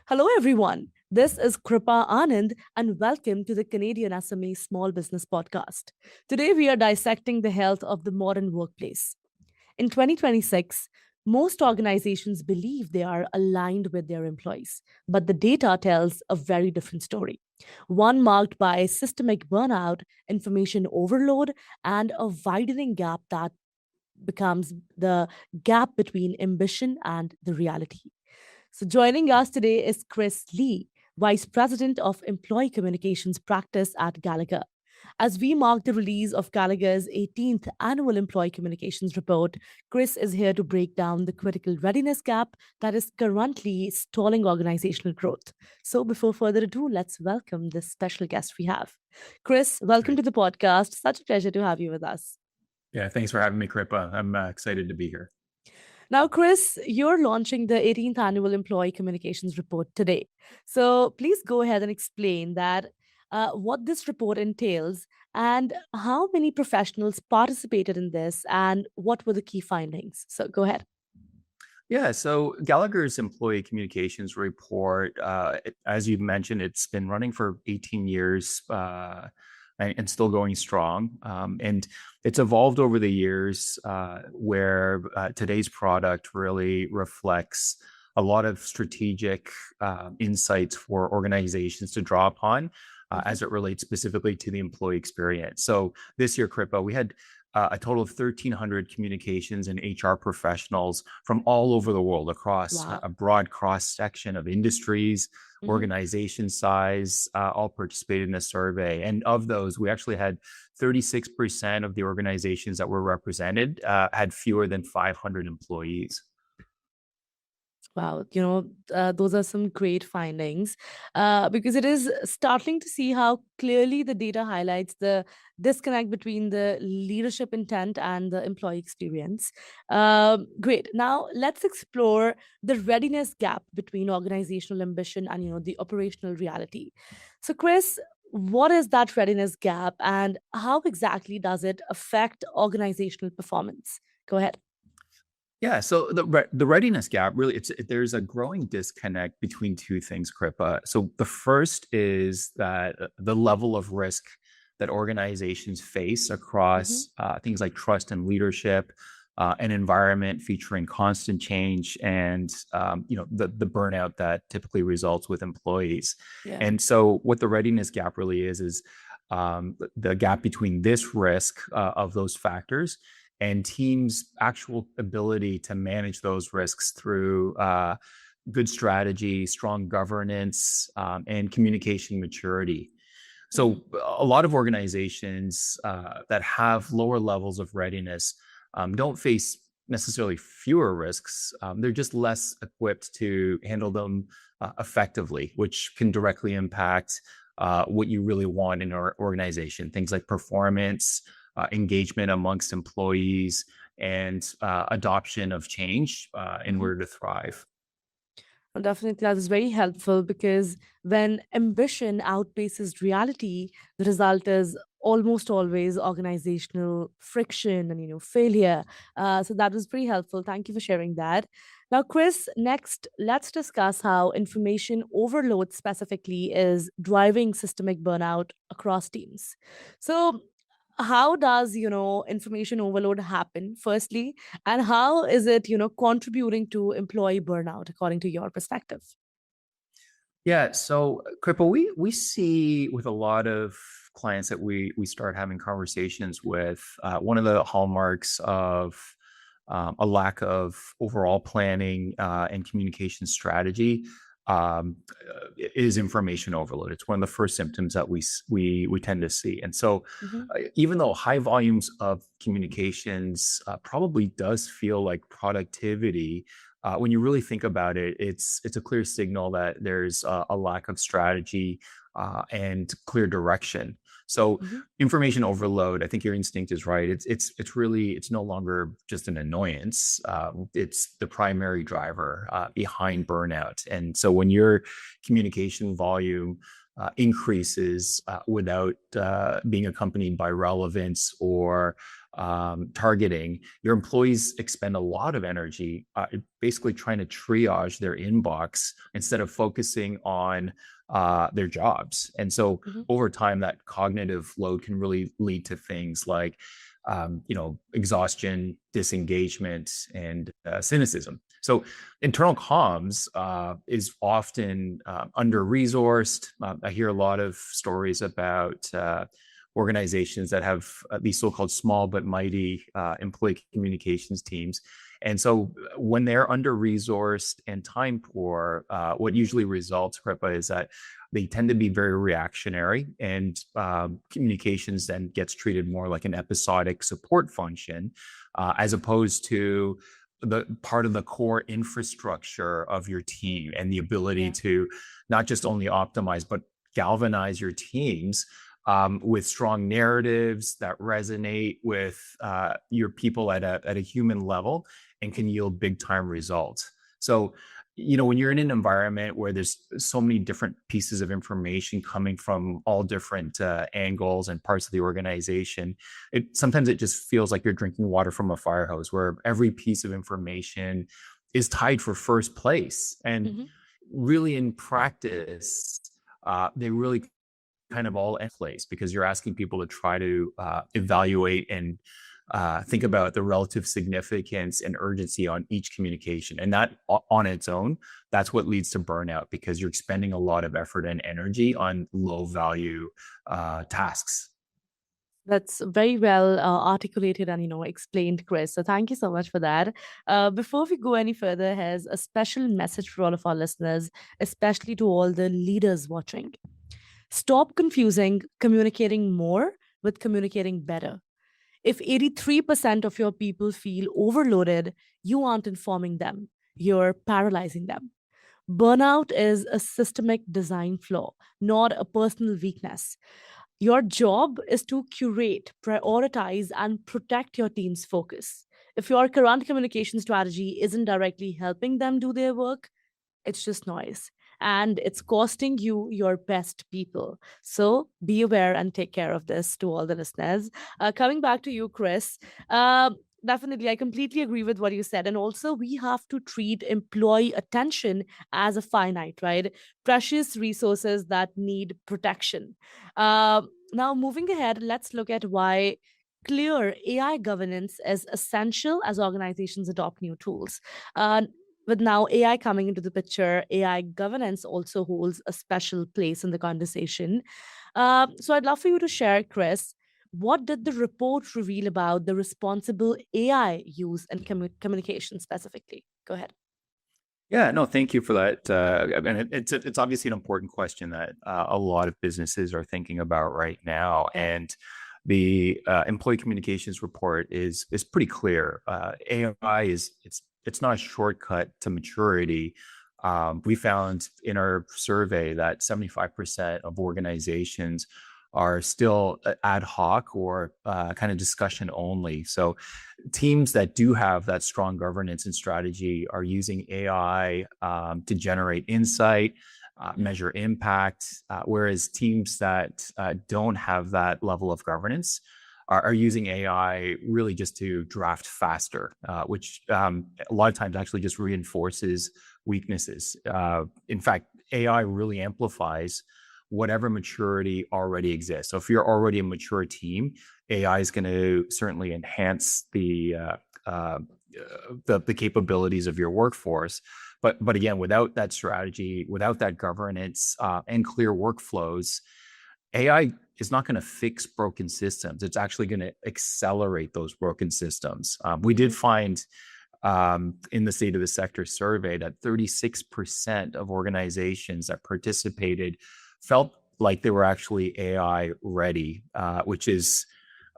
Hello, everyone. This is Kripa Anand, and welcome to the Canadian SME Small Business Podcast. Today, we are dissecting the health of the modern workplace. In 2026, most organizations believe they are aligned with their employees, but the data tells a very different story. One marked by systemic burnout, information overload, and a widening gap that becomes the gap between ambition and the reality. So, joining us today is Chris Lee, Vice President of Employee Communications Practice at Gallagher. As we mark the release of Gallagher's 18th annual Employee Communications Report, Chris is here to break down the critical readiness gap that is currently stalling organizational growth. So, before further ado, let's welcome this special guest we have. Chris, welcome Great. to the podcast. Such a pleasure to have you with us. Yeah, thanks for having me, Kripa. I'm excited to be here. Now, Chris, you're launching the 18th annual Employee Communications Report today. So please go ahead and explain that what this report entails and how many professionals participated in this and what were the key findings. So go ahead. Yeah, so Gallagher's Employee Communications Report, as you mentioned, it's been running for 18 years and still going strong. And it's evolved over the years where today's product really reflects a lot of strategic insights for organizations to draw upon Mhm. as it relates specifically to the employee experience. So this year, Kripa, we had a total of 1,300 communications and HR professionals from all over the world across Wow. a broad cross section of industries, Mhm. organization size, all participated in a survey. And of those, we actually had 36% of the organizations that were represented had fewer than 500 employees. Wow, those are some great findings because it is startling to see how clearly the data highlights the disconnect between the leadership intent and the employee experience. Great. Now let's explore the readiness gap between organizational ambition and the operational reality. So, Chris, what is that readiness gap, and how exactly does it affect organizational performance? Go ahead. Yeah, so the readiness gap really there's a growing disconnect between two things, Kripa. So the first is that the level of risk that organizations face Hmm. across things like trust and leadership, an environment featuring constant change, and the burnout that typically results with employees. Yeah. And so what the readiness gap really is the gap between this risk of those factors and teams' actual ability to manage those risks through good strategy, strong governance, and communication maturity. Hmm. So, a lot of organizations that have lower levels of readiness don't face necessarily fewer risks. They're just less equipped to handle them effectively, which can directly impact what you really want in our organization. Things like performance, engagement amongst employees, and adoption of change in order to thrive. Well, definitely, that is very helpful because when ambition outpaces reality, the result is almost always organizational friction and failure. So that was pretty helpful. Thank you for sharing that. Now, Chris, next let's discuss how information overload specifically is driving systemic burnout across teams. So, how does information overload happen? Firstly, and how is it, contributing to employee burnout according to your perspective? Yeah, so Kripa, we see with a lot of clients that we start having conversations with, one of the hallmarks of a lack of overall planning and communication strategy is information overload. It's one of the first symptoms that we tend to see. And so, Mhm. even though high volumes of communications probably does feel like productivity, when you really think about it, it's a clear signal that there's a lack of strategy and clear direction. So Mhm. information overload, I think your instinct is right. It's no longer just an annoyance. It's the primary driver behind burnout. And so when your communication volume increases without being accompanied by relevance or targeting, your employees expend a lot of energy basically trying to triage their inbox instead of focusing on their jobs. And so Mhm. over time, that cognitive load can really lead to things like exhaustion, disengagement, and cynicism. So internal comms is often under-resourced. I hear a lot of stories about organizations that have these so-called small but mighty employee communications teams. And so when they're under-resourced and time poor, what usually results, Kripa, is that they tend to be very reactionary, and communications then gets treated more like an episodic support function, as opposed to the part of the core infrastructure of your team and the ability to not just only optimize, but galvanize your teams with strong narratives that resonate with your people at a human level and can yield big time results. So, when you're in an environment where there's so many different pieces of information coming from all different angles and parts of the organization, sometimes it just feels like you're drinking water from a fire hose, where every piece of information is tied for first place. And Mhm. really, in practice, they really kind of all in place, because you're asking people to try to evaluate and think about the relative significance and urgency on each communication. And that on its own, that's what leads to burnout, because you're expending a lot of effort and energy on low value tasks. That's very well articulated and explained, Chris. So thank you so much for that. Before we go any further, here's a special message for all of our listeners, especially to all the leaders watching. Stop confusing communicating more with communicating better. If 83% of your people feel overloaded, you aren't informing them, you're paralyzing them. Burnout is a systemic design flaw, not a personal weakness. Your job is to curate, prioritize, and protect your team's focus. If your current communication strategy isn't directly helping them do their work, it's just noise. And it's costing you your best people. So be aware and take care of this to all the listeners. Coming back to you, Chris. Definitely, I completely agree with what you said. And also, we have to treat employee attention as a finite, right? Precious resources that need protection. Now, moving ahead, let's look at why clear AI governance is essential as organizations adopt new tools. Uh, with now AI coming into the picture, AI governance also holds a special place in the conversation. So I'd love for you to share, Chris, what did the report reveal about the responsible AI use and communication specifically? Go ahead. Yeah, no, thank you for that. And it's obviously an important question that a lot of businesses are thinking about right now. Yeah. And the employee communications report is pretty clear. AI it's not a shortcut to maturity. We found in our survey that 75% of organizations are still ad hoc or kind of discussion only. So teams that do have that strong governance and strategy are using AI to generate insight, measure impact, whereas teams that don't have that level of governance are using AI really just to draft faster, which a lot of times actually just reinforces weaknesses. In fact, AI really amplifies whatever maturity already exists. So if you're already a mature team, AI is going to certainly enhance the capabilities of your workforce. But again, without that strategy, without that governance and clear workflows, AI is not going to fix broken systems. It's actually going to accelerate those broken systems. We did Mhm. find in the State of the Sector survey that 36% of organizations that participated felt like they were actually AI ready, which is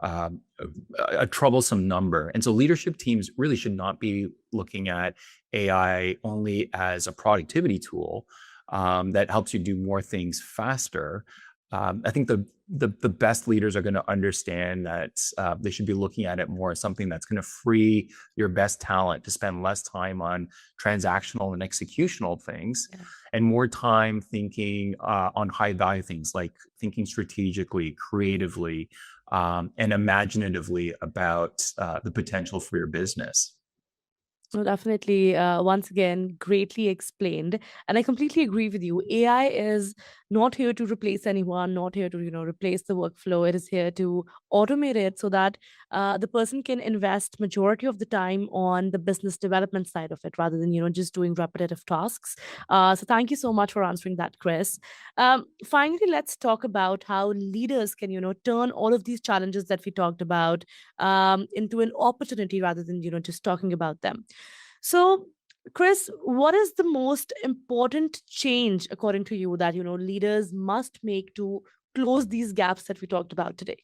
a troublesome number. And so leadership teams really should not be looking at AI only as a productivity tool that helps you do more things faster. I think the best leaders are going to understand that they should be looking at it more as something that's going to free your best talent to spend less time on transactional and executional things, Yeah. and more time thinking on high value things like thinking strategically, creatively, and imaginatively about the potential for your business. No, definitely. Once again, greatly explained, and I completely agree with you. AI is not here to replace anyone, not here to replace the workflow. It is here to automate it so that the person can invest majority of the time on the business development side of it, rather than just doing repetitive tasks. So thank you so much for answering that, Chris. Finally, let's talk about how leaders can turn all of these challenges that we talked about into an opportunity rather than just talking about them. So, Chris, what is the most important change according to you that leaders must make to close these gaps that we talked about today?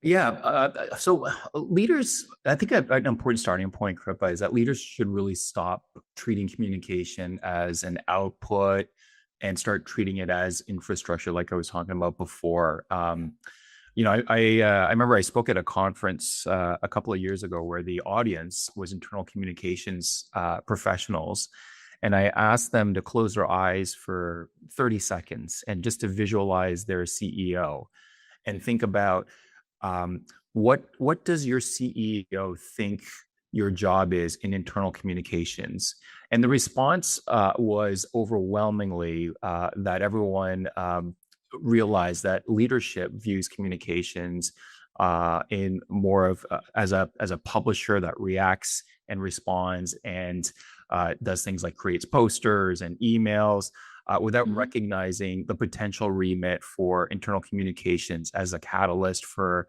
Yeah. So leaders, I think an important starting point, Kripa, is that leaders should really stop treating communication as an output and start treating it as infrastructure, like I was talking about before. I remember I spoke at a conference a couple of years ago where the audience was internal communications professionals. And I asked them to close their eyes for 30 seconds and just to visualize their CEO and think about what does your CEO think your job is in internal communications? And the response was overwhelmingly that everyone realized that leadership views communications in more of as a publisher that reacts and responds and does things like creates posters and emails without Mhm. recognizing the potential remit for internal communications as a catalyst for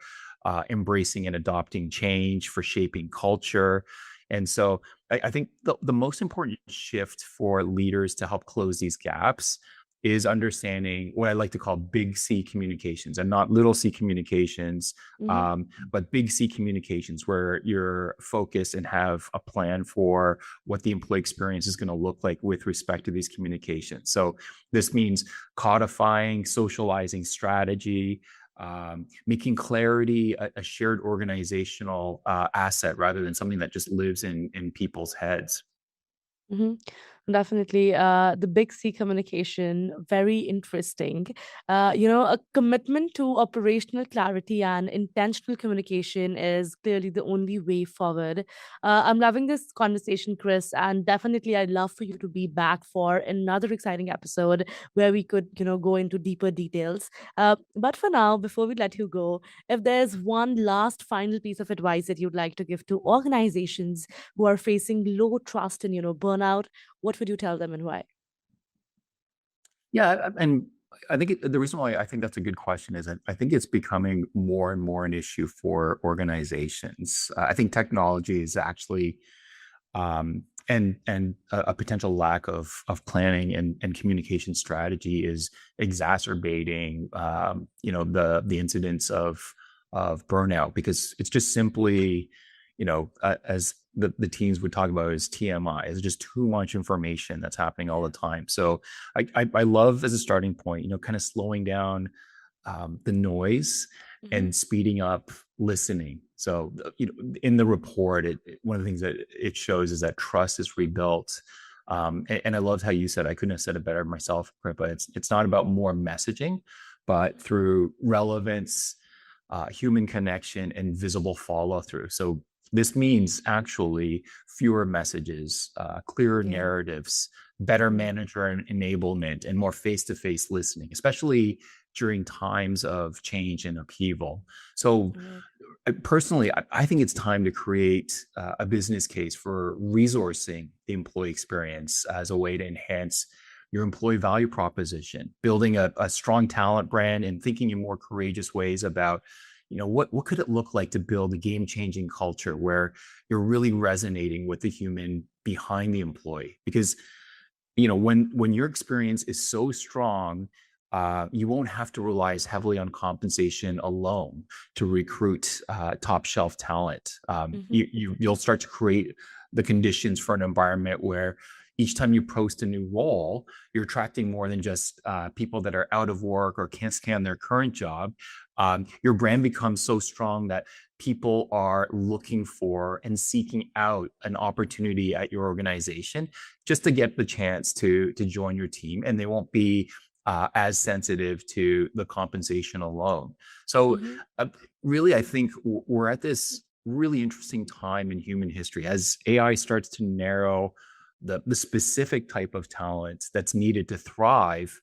embracing and adopting change, for shaping culture. And so I think the most important shift for leaders to help close these gaps is understanding what I like to call big C communications and not little c communications, Mhm. but big C communications where you're focused and have a plan for what the employee experience is going to look like with respect to these communications. So this means codifying, socializing strategy, making clarity a shared organizational asset rather than something that just lives in people's heads. Mhm. Definitely. The big C communication, very interesting. A commitment to operational clarity and intentional communication is clearly the only way forward. I'm loving this conversation, Chris, and definitely I'd love for you to be back for another exciting episode where we could, go into deeper details. But for now, before we let you go, if there's one last final piece of advice that you'd like to give to organizations who are facing low trust and burnout, what would you tell them and why? Yeah, and I think the reason why I think that's a good question is that I think it's becoming more and more an issue for organizations. I think technology is actually and a potential lack of planning and communication strategy is exacerbating the incidence of burnout because it's just simply as the teams would talk about is TMI. It's just too much information that's happening all the time. So I love as a starting point, kind of slowing down the noise Hmm. and speeding up listening. So, in the report, one of the things that it shows is that trust is rebuilt. And I loved how you said, I couldn't have said it better myself, Kripa. It's not about more messaging, but through relevance, human connection, and visible follow through. So this means actually fewer messages, clearer Yeah. narratives, better Mm. manager and enablement, and more face to face listening, especially during times of change and upheaval. So, Right. personally, I think it's time to create a business case for resourcing the employee experience as a way to enhance your employee value proposition, building a strong talent brand, and thinking in more courageous ways about, what could it look like to build a game changing culture where you're really resonating with the human behind the employee, because when your experience is so strong, you won't have to rely as heavily on compensation alone to recruit top shelf talent. Hmm. You'll start to create the conditions for an environment where each time you post a new role, you're attracting more than just people that are out of work or can't stand their current job. Your brand becomes so strong that people are looking for and seeking out an opportunity at your organization just to get the chance to join your team, and they won't be as sensitive to the compensation alone. So, Mhm. really, I think we're at this really interesting time in human history as AI starts to narrow the specific type of talent that's needed to thrive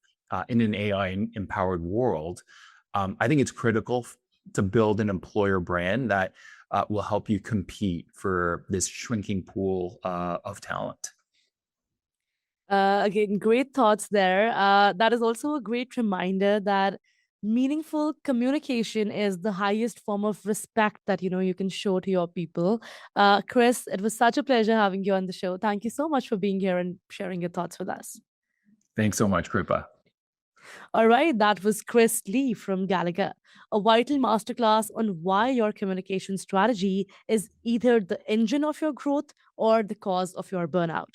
in an AI empowered world. I think it's critical to build an employer brand that will help you compete for this shrinking pool of talent. Again, great thoughts there. That is also a great reminder that meaningful communication is the highest form of respect that you can show to your people. Chris, it was such a pleasure having you on the show. Thank you so much for being here and sharing your thoughts with us. Thanks so much, Kripa. All right, that was Chris Lee from Gallagher, a vital masterclass on why your communication strategy is either the engine of your growth or the cause of your burnout.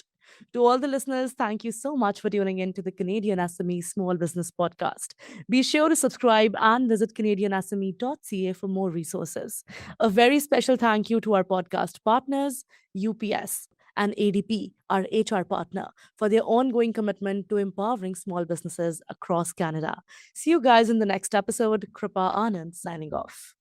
To all the listeners, thank you so much for tuning in to the Canadian SME Small Business Podcast. Be sure to subscribe and visit CanadianSME.ca for more resources. A very special thank you to our podcast partners, UPS and ADP, our HR partner, for their ongoing commitment to empowering small businesses across Canada. See you guys in the next episode. Kripa Anand signing off.